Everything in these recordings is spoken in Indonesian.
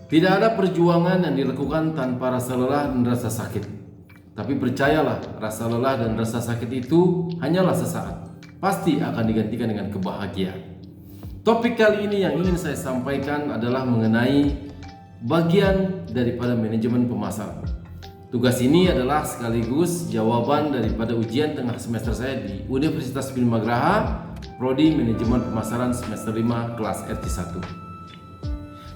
Tidak ada perjuangan yang dilakukan tanpa rasa lelah dan rasa sakit. Tapi percayalah, rasa lelah dan rasa sakit itu hanyalah sesaat. Pasti akan digantikan dengan kebahagiaan. Topik kali ini yang ingin saya sampaikan adalah mengenai bagian daripada manajemen pemasaran. Tugas ini adalah sekaligus jawaban daripada ujian tengah semester saya di Universitas Bina Magraha, Prodi Manajemen Pemasaran semester 5 kelas RT1.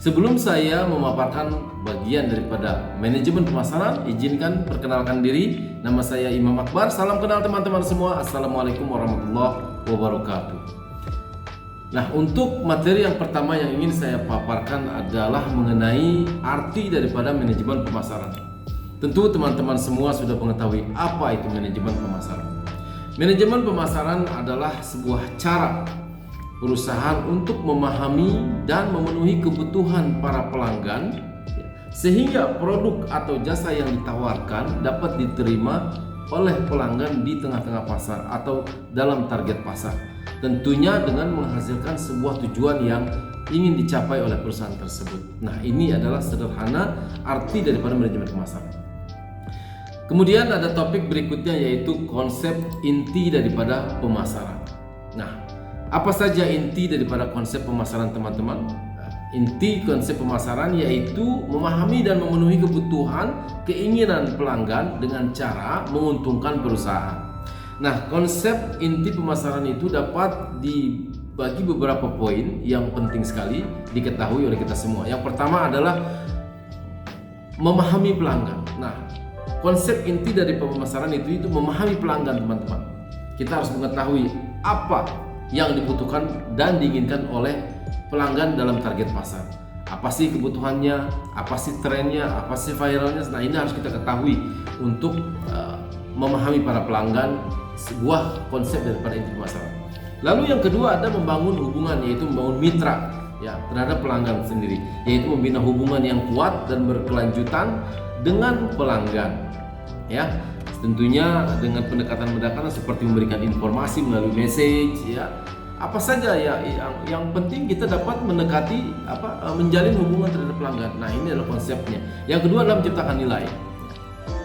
Sebelum saya memaparkan bagian daripada manajemen pemasaran, izinkan perkenalkan diri. Nama saya Imam Akbar. Salam kenal teman-teman semua. Assalamualaikum warahmatullahi wabarakatuh. Nah, untuk materi yang pertama yang ingin saya paparkan adalah mengenai arti daripada manajemen pemasaran. Tentu teman-teman semua sudah mengetahui apa itu manajemen pemasaran. Manajemen pemasaran adalah sebuah cara perusahaan untuk memahami dan memenuhi kebutuhan para pelanggan sehingga produk atau jasa yang ditawarkan dapat diterima oleh pelanggan di tengah-tengah pasar atau dalam target pasar, tentunya dengan menghasilkan sebuah tujuan yang ingin dicapai oleh perusahaan tersebut. Nah, ini adalah sederhana arti daripada manajemen pemasaran. Kemudian ada topik berikutnya, yaitu konsep inti daripada pemasaran. Nah, apa saja inti daripada konsep pemasaran, teman-teman? Inti konsep pemasaran yaitu memahami dan memenuhi kebutuhan, keinginan pelanggan dengan cara menguntungkan perusahaan. Nah, konsep inti pemasaran itu dapat dibagi beberapa poin yang penting sekali diketahui oleh kita semua. Yang pertama adalah memahami pelanggan. Nah, konsep inti dari pemasaran itu memahami pelanggan, teman-teman. Kita harus mengetahui apa yang dibutuhkan dan diinginkan oleh pelanggan dalam target pasar. Apa sih kebutuhannya, apa sih trennya, apa sih viralnya. Nah, ini harus kita ketahui untuk memahami para pelanggan, sebuah konsep daripada inti pemasaran. Lalu yang kedua ada membangun hubungan, yaitu membangun mitra ya terhadap pelanggan sendiri, yaitu membina hubungan yang kuat dan berkelanjutan dengan pelanggan ya. Tentunya dengan pendekatan-pendekatan seperti memberikan informasi melalui message ya. Apa saja ya yang penting kita dapat mendekati menjalin hubungan terhadap pelanggan. Nah, ini adalah konsepnya. Yang kedua adalah menciptakan nilai.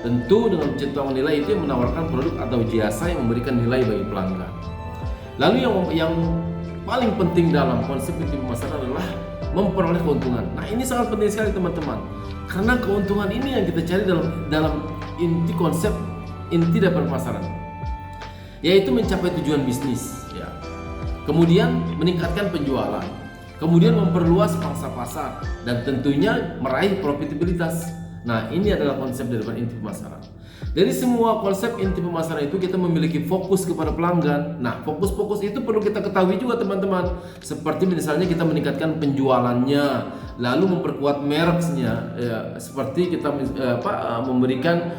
Tentu dengan menciptakan nilai itu menawarkan produk atau jasa yang memberikan nilai bagi pelanggan. Lalu yang paling penting dalam konsep inti pemasaran adalah memperoleh keuntungan. Nah, ini sangat penting sekali, teman-teman. Karena keuntungan ini yang kita cari dalam inti konsep inti dari pemasaran, yaitu mencapai tujuan bisnis ya. Kemudian meningkatkan penjualan, kemudian memperluas pangsa pasar, dan tentunya meraih profitabilitas. Nah, ini adalah konsep dari inti pemasaran. Dari semua konsep inti pemasaran itu kita memiliki fokus kepada pelanggan. Nah, fokus-fokus itu perlu kita ketahui juga, teman-teman. Seperti misalnya kita meningkatkan penjualannya, lalu memperkuat mereknya ya, seperti kita memberikan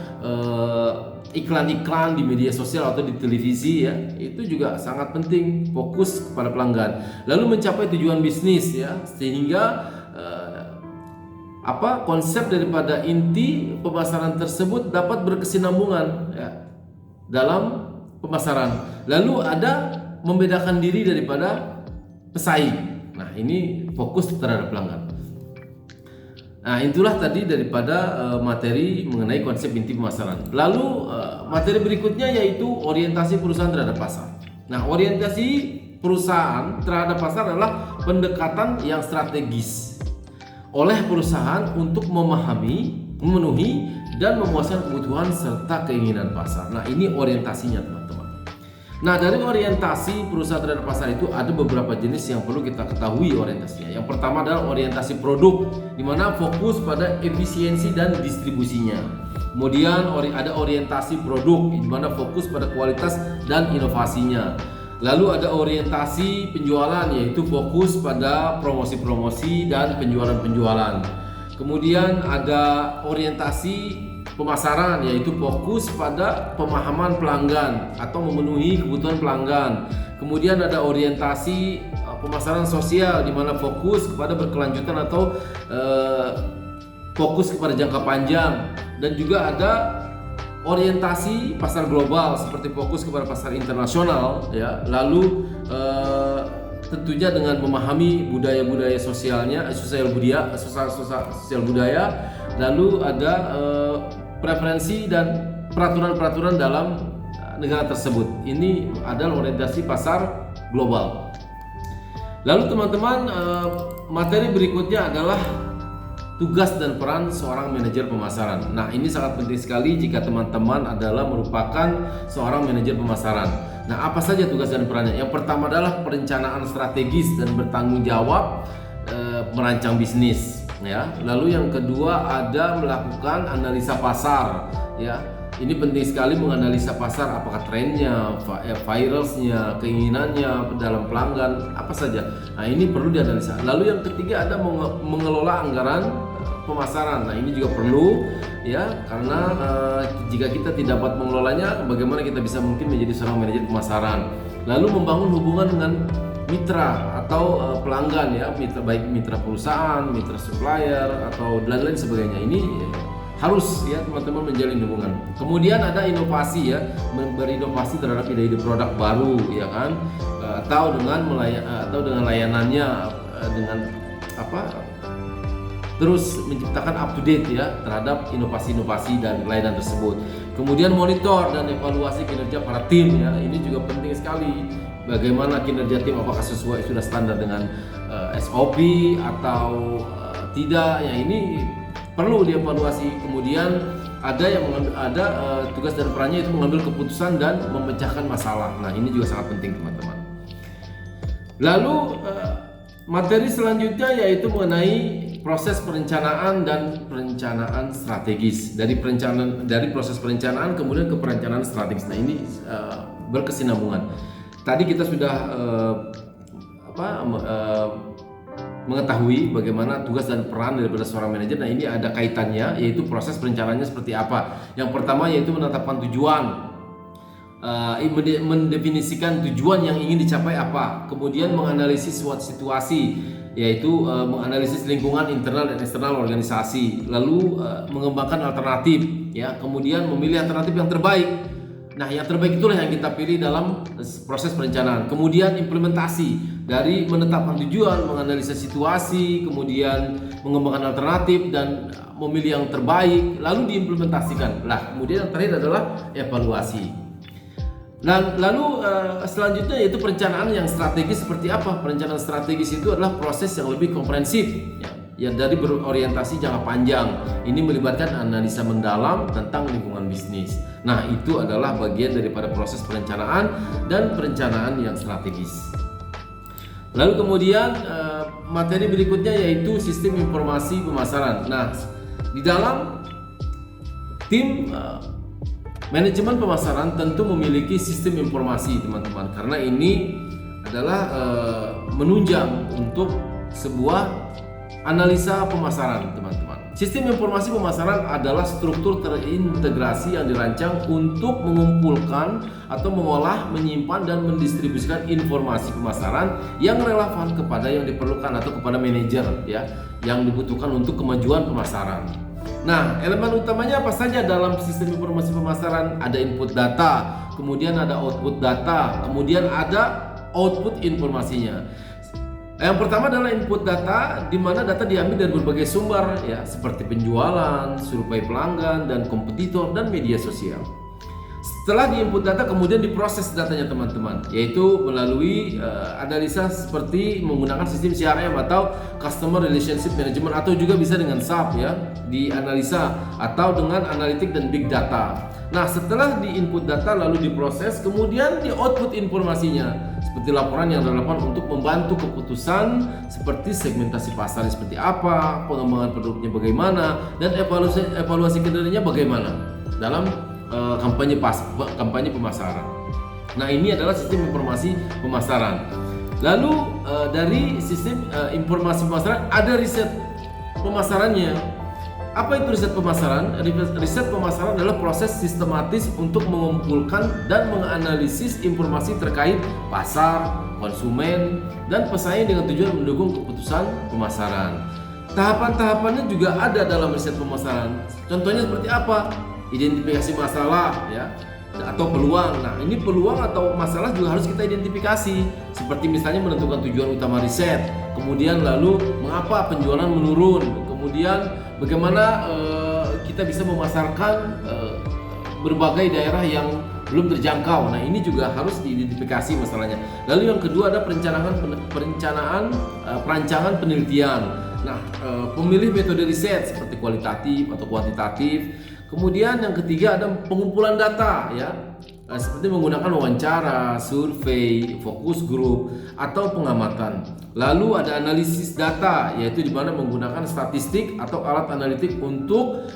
iklan-iklan di media sosial atau di televisi ya. Itu juga sangat penting, fokus kepada pelanggan. Lalu mencapai tujuan bisnis ya, sehingga konsep daripada inti pemasaran tersebut dapat berkesinambungan ya, dalam pemasaran. Lalu ada membedakan diri daripada pesaing. Nah, ini fokus terhadap pelanggan. Nah, itulah tadi daripada materi mengenai konsep inti pemasaran. Lalu materi berikutnya yaitu orientasi perusahaan terhadap pasar. Nah, orientasi perusahaan terhadap pasar adalah pendekatan yang strategis oleh perusahaan untuk memahami, memenuhi, dan memuaskan kebutuhan serta keinginan pasar. Nah, ini orientasinya, teman-teman. Nah, dari orientasi perusahaan terhadap pasar itu ada beberapa jenis yang perlu kita ketahui orientasinya. Yang pertama adalah orientasi produk, di mana fokus pada efisiensi dan distribusinya. Kemudian ada orientasi produk, di mana fokus pada kualitas dan inovasinya. Lalu ada orientasi penjualan, yaitu fokus pada promosi-promosi dan penjualan-penjualan. Kemudian ada orientasi pemasaran, yaitu fokus pada pemahaman pelanggan atau memenuhi kebutuhan pelanggan. Kemudian ada orientasi pemasaran sosial, di mana fokus kepada berkelanjutan atau fokus kepada jangka panjang. Dan juga ada orientasi pasar global, seperti fokus kepada pasar internasional ya. Lalu tentunya dengan memahami budaya-budaya sosialnya, sosial budaya, lalu ada preferensi dan peraturan-peraturan dalam negara tersebut. Ini adalah orientasi pasar global. Lalu teman-teman, materi berikutnya adalah tugas dan peran seorang manajer pemasaran. Nah, ini sangat penting sekali jika teman-teman adalah merupakan seorang manajer pemasaran. Nah, apa saja tugas dan perannya? Yang pertama adalah perencanaan strategis dan bertanggung jawab merancang bisnis, ya. Lalu yang kedua ada melakukan analisa pasar, ya. Ini penting sekali menganalisa pasar, apakah trennya, viralsnya, keinginannya dalam pelanggan, apa saja. Nah, ini perlu dianalisa. Lalu yang ketiga ada mengelola anggaran pemasaran. Nah, ini juga perlu, ya, karena jika kita tidak dapat mengelolanya, bagaimana kita bisa mungkin menjadi seorang manajer pemasaran. Lalu membangun hubungan dengan mitra atau pelanggan, ya, baik mitra perusahaan, mitra supplier atau lain-lain sebagainya. Ini harus, ya, teman-teman menjalin hubungan. Kemudian ada inovasi, ya, berinovasi terhadap ide-ide produk baru, ya kan, atau dengan layanannya, dengan terus menciptakan up to date, ya, terhadap inovasi-inovasi dan layanan tersebut. Kemudian monitor dan evaluasi kinerja para tim, ya, ini juga penting sekali. Bagaimana kinerja tim, apakah sesuai sudah standar dengan SOP atau tidak, ya, ini perlu dievaluasi. Kemudian ada tugas dan perannya itu mengambil keputusan dan memecahkan masalah. Nah, ini juga sangat penting, teman-teman. Lalu materi selanjutnya yaitu mengenai proses perencanaan dan perencanaan strategis. Dari proses perencanaan kemudian ke perencanaan strategis. Nah, ini berkesinambungan. Tadi kita sudah mengetahui bagaimana tugas dan peran daripada seorang manajer. Nah, ini ada kaitannya, yaitu proses perencanaannya seperti apa. Yang pertama yaitu menetapkan tujuan, mendefinisikan tujuan yang ingin dicapai apa. Kemudian menganalisis suatu situasi, yaitu menganalisis lingkungan internal dan eksternal organisasi. Lalu mengembangkan alternatif, ya. Kemudian memilih alternatif yang terbaik. Nah, yang terbaik itulah yang kita pilih dalam proses perencanaan. Kemudian implementasi, dari menetapkan tujuan, menganalisa situasi, kemudian mengembangkan alternatif dan memilih yang terbaik, lalu diimplementasikan. Lah, kemudian yang terakhir adalah evaluasi. Dan lalu selanjutnya yaitu perencanaan yang strategis. Seperti apa? Perencanaan strategis itu adalah proses yang lebih komprehensif, ya, yang dari berorientasi jangka panjang. Ini melibatkan analisa mendalam tentang lingkungan bisnis. Nah, itu adalah bagian daripada proses perencanaan dan perencanaan yang strategis. Lalu kemudian materi berikutnya yaitu sistem informasi pemasaran. Nah, di dalam tim manajemen pemasaran tentu memiliki sistem informasi, teman-teman, karena ini adalah menunjang untuk sebuah analisa pemasaran, teman-teman. Sistem informasi pemasaran adalah struktur terintegrasi yang dirancang untuk mengumpulkan atau mengolah, menyimpan dan mendistribusikan informasi pemasaran yang relevan kepada yang diperlukan atau kepada manajer, ya, yang dibutuhkan untuk kemajuan pemasaran. Nah, elemen utamanya apa saja dalam sistem informasi pemasaran? Ada input data, kemudian ada output data, kemudian ada output informasinya. Yang pertama adalah input data, di mana data diambil dari berbagai sumber, ya, seperti penjualan, survei pelanggan dan kompetitor dan media sosial. Setelah diinput data, kemudian diproses datanya, teman-teman, yaitu melalui analisa seperti menggunakan sistem CRM atau Customer Relationship Management, atau juga bisa dengan SAP, ya, dianalisa, atau dengan analitik dan big data. Nah, setelah diinput data lalu diproses, kemudian di output informasinya seperti laporan yang relevan untuk membantu keputusan seperti segmentasi pasarnya seperti apa, pengembangan produknya bagaimana, dan evaluasi kinerjanya bagaimana dalam kampanye pemasaran. Nah, ini adalah sistem informasi pemasaran. Lalu dari sistem informasi pemasaran ada riset pemasarannya. Apa itu riset pemasaran? Riset pemasaran adalah proses sistematis untuk mengumpulkan dan menganalisis informasi terkait pasar, konsumen, dan pesaing dengan tujuan mendukung keputusan pemasaran. Tahapan-tahapannya juga ada dalam riset pemasaran. Contohnya seperti apa? Identifikasi masalah, ya. atau peluang. Nah, ini peluang atau masalah juga harus kita identifikasi. Seperti misalnya menentukan tujuan utama riset, kemudian lalu mengapa penjualan menurun, kemudian bagaimana kita bisa memasarkan berbagai daerah yang belum terjangkau. Nah, ini juga harus diidentifikasi masalahnya. Lalu yang kedua ada perancangan penelitian. Nah, pemilih metode riset seperti kualitatif atau kuantitatif. Kemudian yang ketiga ada pengumpulan data ya. Seperti menggunakan wawancara, survei, fokus grup atau pengamatan. Lalu ada analisis data, yaitu di mana menggunakan statistik atau alat analitik untuk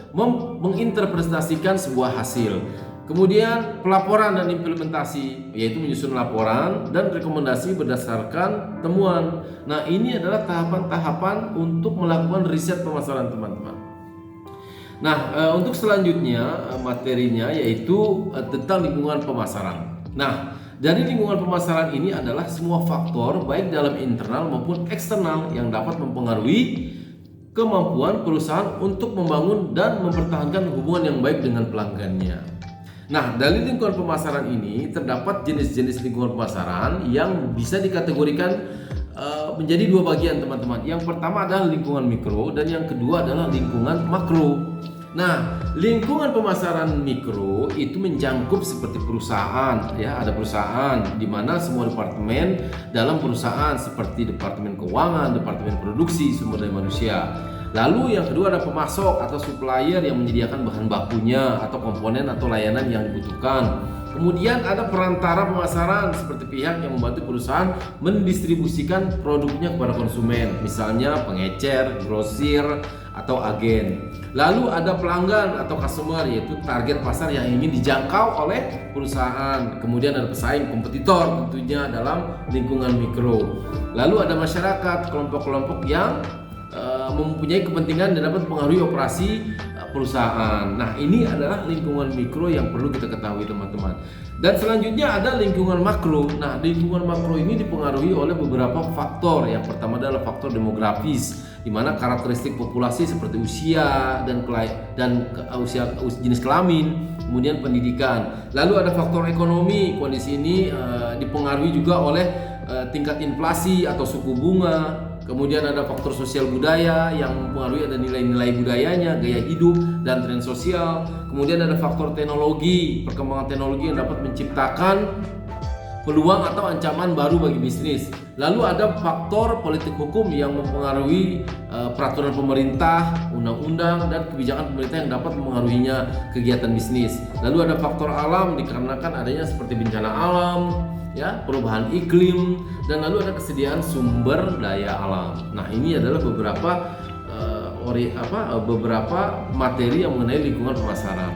menginterpretasikan sebuah hasil. Kemudian pelaporan dan implementasi, yaitu menyusun laporan dan rekomendasi berdasarkan temuan. Nah, ini adalah tahapan-tahapan untuk melakukan riset pemasaran, teman-teman. Nah, untuk selanjutnya materinya yaitu tentang lingkungan pemasaran. Nah, dari lingkungan pemasaran ini adalah semua faktor baik dalam internal maupun eksternal yang dapat mempengaruhi kemampuan perusahaan untuk membangun dan mempertahankan hubungan yang baik dengan pelanggannya. Nah, dari lingkungan pemasaran ini terdapat jenis-jenis lingkungan pemasaran yang bisa dikategorikan menjadi dua bagian, teman-teman. Yang pertama adalah lingkungan mikro dan yang kedua adalah lingkungan makro. Nah, lingkungan pemasaran mikro itu mencakup seperti perusahaan, ya, ada perusahaan di mana semua departemen dalam perusahaan seperti departemen keuangan, departemen produksi, sumber daya manusia. Lalu yang kedua ada pemasok atau supplier yang menyediakan bahan bakunya atau komponen atau layanan yang dibutuhkan. Kemudian ada perantara pemasaran seperti pihak yang membantu perusahaan mendistribusikan produknya kepada konsumen, misalnya pengecer, grosir, atau agen. Lalu ada pelanggan atau customer, yaitu target pasar yang ingin dijangkau oleh perusahaan. Kemudian ada pesaing, kompetitor tentunya dalam lingkungan mikro. Lalu ada masyarakat, kelompok-kelompok yang mempunyai kepentingan dan dapat mempengaruhi operasi perusahaan. Nah, ini adalah lingkungan mikro yang perlu kita ketahui, teman-teman. Dan selanjutnya ada lingkungan makro. Nah, lingkungan makro ini dipengaruhi oleh beberapa faktor. Yang pertama adalah faktor demografis, di mana karakteristik populasi seperti usia dan usia jenis kelamin, kemudian pendidikan. Lalu ada faktor ekonomi. Kondisi ini dipengaruhi juga oleh tingkat inflasi atau suku bunga. Kemudian ada faktor sosial budaya yang mempengaruhi, ada nilai-nilai budayanya, gaya hidup, dan tren sosial. Kemudian ada faktor teknologi, perkembangan teknologi yang dapat menciptakan peluang atau ancaman baru bagi bisnis. Lalu ada faktor politik hukum yang mempengaruhi peraturan pemerintah, undang-undang, dan kebijakan pemerintah yang dapat mempengaruhinya kegiatan bisnis. Lalu ada faktor alam dikarenakan adanya seperti bencana alam, ya, perubahan iklim, dan lalu ada kesediaan sumber daya alam. Nah, ini adalah beberapa materi yang mengenai lingkungan pemasaran.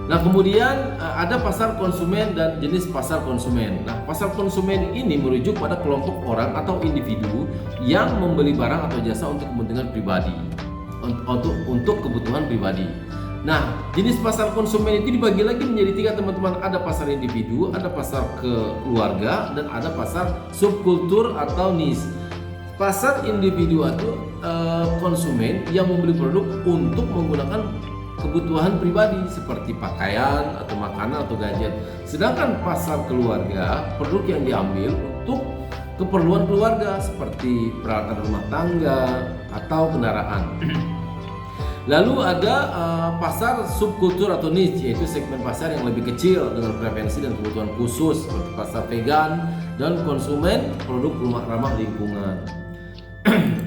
Nah, kemudian ada pasar konsumen dan jenis pasar konsumen. Nah, pasar konsumen ini merujuk pada kelompok orang atau individu yang membeli barang atau jasa untuk kepentingan pribadi, untuk kebutuhan pribadi. Nah, jenis pasar konsumen itu dibagi lagi menjadi tiga, teman-teman. Ada pasar individu, ada pasar keluarga, dan ada pasar subkultur atau niche. Pasar individu itu konsumen yang membeli produk untuk menggunakan kebutuhan pribadi seperti pakaian atau makanan atau gadget. Sedangkan pasar keluarga, produk yang diambil untuk keperluan keluarga seperti peralatan rumah tangga atau kendaraan. Lalu ada pasar subkultur atau niche, yaitu segmen pasar yang lebih kecil dengan preferensi dan kebutuhan khusus seperti pasar vegan dan konsumen produk rumah ramah lingkungan.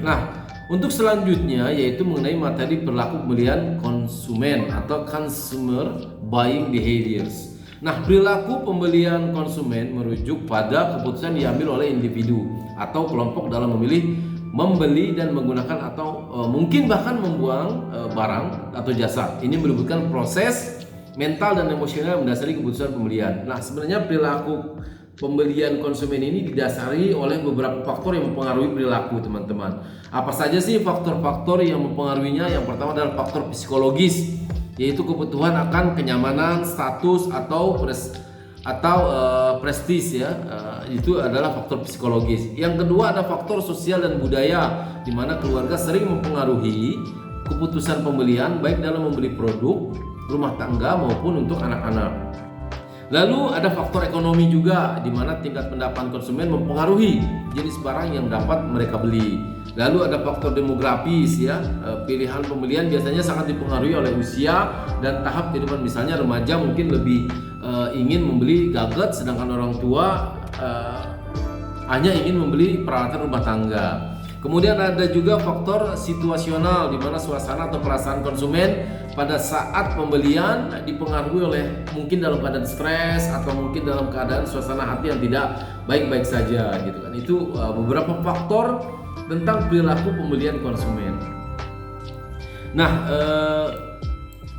Nah, untuk selanjutnya yaitu mengenai materi perilaku pembelian konsumen atau consumer buying behaviors. Nah, perilaku pembelian konsumen merujuk pada keputusan diambil oleh individu atau kelompok dalam membeli dan menggunakan atau mungkin bahkan membuang barang atau jasa. Ini melibatkan proses mental dan emosional yang mendasari keputusan pembelian. Nah, sebenarnya perilaku pembelian konsumen ini didasari oleh beberapa faktor yang mempengaruhi perilaku, teman-teman. Apa saja sih faktor-faktor yang mempengaruhinya? Yang pertama adalah faktor psikologis, yaitu kebutuhan akan kenyamanan, status atau prestis, ya. Itu adalah faktor psikologis. Yang kedua ada faktor sosial dan budaya, di mana keluarga sering mempengaruhi keputusan pembelian baik dalam membeli produk rumah tangga maupun untuk anak-anak. Lalu ada faktor ekonomi juga, di mana tingkat pendapatan konsumen mempengaruhi jenis barang yang dapat mereka beli. Lalu ada faktor demografis ya, pilihan pembelian biasanya sangat dipengaruhi oleh usia dan tahap kehidupan. Misalnya remaja mungkin lebih ingin membeli gadget, sedangkan orang tua hanya ingin membeli peralatan rumah tangga. Kemudian ada juga faktor situasional, di mana suasana atau perasaan konsumen pada saat pembelian dipengaruhi oleh mungkin dalam keadaan stres atau mungkin dalam keadaan suasana hati yang tidak baik-baik saja gitu kan. Itu beberapa faktor tentang perilaku pembelian konsumen. Nah,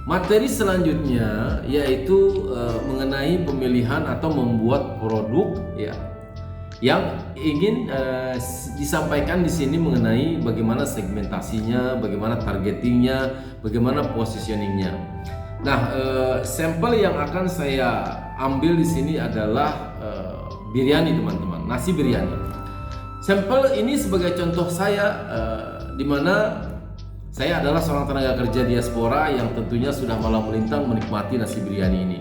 materi selanjutnya yaitu mengenai pemilihan atau membuat produk ya, yang ingin disampaikan di sini mengenai bagaimana segmentasinya, bagaimana targetingnya, bagaimana positioningnya. Nah, sampel yang akan saya ambil di sini adalah biryani teman-teman, nasi biryani. Sampel ini sebagai contoh saya, di mana saya adalah seorang tenaga kerja diaspora yang tentunya sudah malam melintang menikmati nasi biryani ini.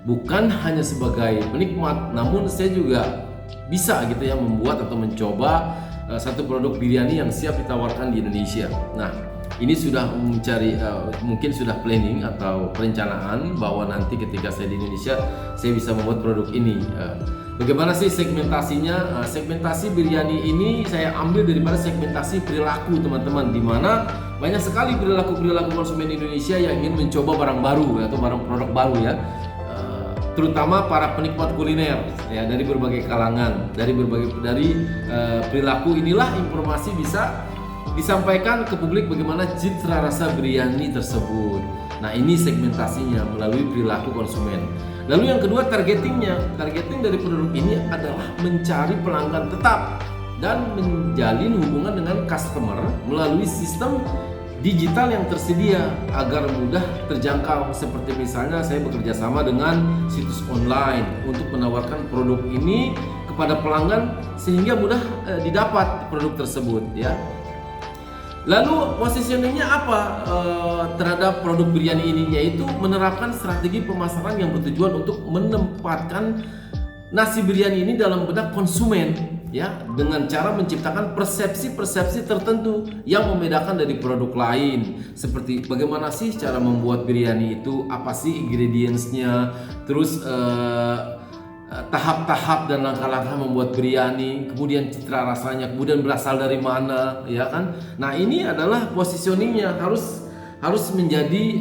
Bukan hanya sebagai penikmat, namun saya juga bisa gitu ya membuat atau mencoba satu produk biryani yang siap ditawarkan di Indonesia. Nah, ini sudah mencari mungkin sudah planning atau perencanaan bahwa nanti ketika saya di Indonesia saya bisa membuat produk ini. Bagaimana sih segmentasinya? Segmentasi biryani ini saya ambil daripada segmentasi perilaku teman-teman, di mana banyak sekali perilaku konsumen Indonesia yang ingin mencoba barang baru atau barang produk baru ya. Terutama para penikmat kuliner ya, dari berbagai kalangan, dari perilaku inilah informasi bisa disampaikan ke publik bagaimana citra rasa biryani tersebut. Nah, ini segmentasinya melalui perilaku konsumen. Lalu yang kedua, targetingnya. Targeting dari produk ini adalah mencari pelanggan tetap dan menjalin hubungan dengan customer melalui sistem digital yang tersedia agar mudah terjangkau. Seperti misalnya saya bekerja sama dengan situs online untuk menawarkan produk ini kepada pelanggan sehingga mudah didapat produk tersebut ya. Lalu positioningnya apa terhadap produk biryani ini, yaitu menerapkan strategi pemasaran yang bertujuan untuk menempatkan nasi biryani ini dalam benak konsumen ya, dengan cara menciptakan persepsi-persepsi tertentu yang membedakan dari produk lain. Seperti bagaimana sih cara membuat biryani itu, apa sih ingredientsnya, terus tahap-tahap dan langkah-langkah membuat biryani, kemudian citra rasanya, kemudian berasal dari mana ya kan. Nah, ini adalah positioningnya harus menjadi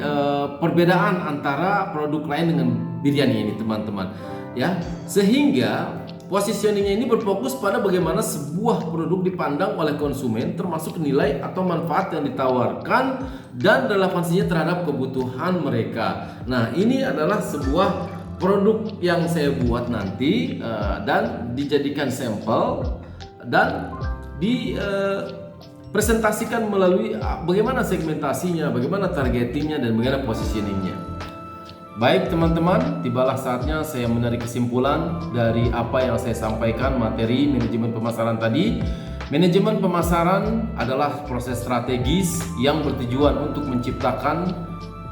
perbedaan antara produk lain dengan biryani ini teman-teman ya, sehingga positioningnya ini berfokus pada bagaimana sebuah produk dipandang oleh konsumen, termasuk nilai atau manfaat yang ditawarkan dan relevansinya terhadap kebutuhan mereka. Nah, ini adalah sebuah produk yang saya buat nanti dan dijadikan sampel dan dipresentasikan melalui bagaimana segmentasinya, bagaimana targetingnya, dan bagaimana positioningnya. Baik teman-teman, tibalah saatnya saya menarik kesimpulan dari apa yang saya sampaikan materi manajemen pemasaran tadi. Manajemen pemasaran adalah proses strategis yang bertujuan untuk menciptakan,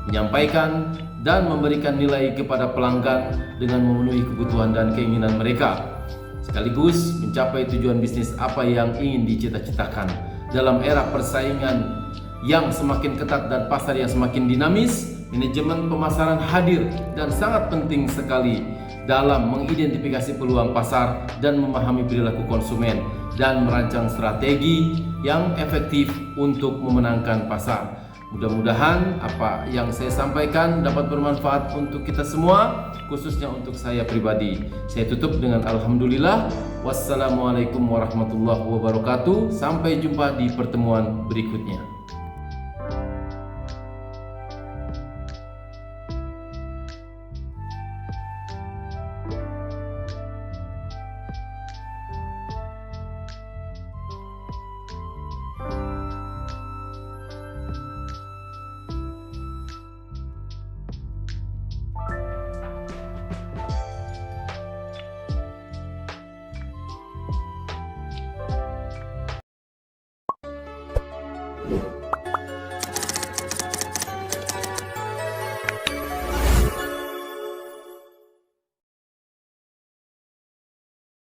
menyampaikan, dan memberikan nilai kepada pelanggan dengan memenuhi kebutuhan dan keinginan mereka, sekaligus mencapai tujuan bisnis apa yang ingin dicita-citakan. Dalam era persaingan yang semakin ketat dan pasar yang semakin dinamis, manajemen pemasaran hadir dan sangat penting sekali dalam mengidentifikasi peluang pasar dan memahami perilaku konsumen dan merancang strategi yang efektif untuk memenangkan pasar. Mudah-mudahan apa yang saya sampaikan dapat bermanfaat untuk kita semua, khususnya untuk saya pribadi. Saya tutup dengan alhamdulillah. Wassalamualaikum warahmatullahi wabarakatuh. Sampai jumpa di pertemuan berikutnya.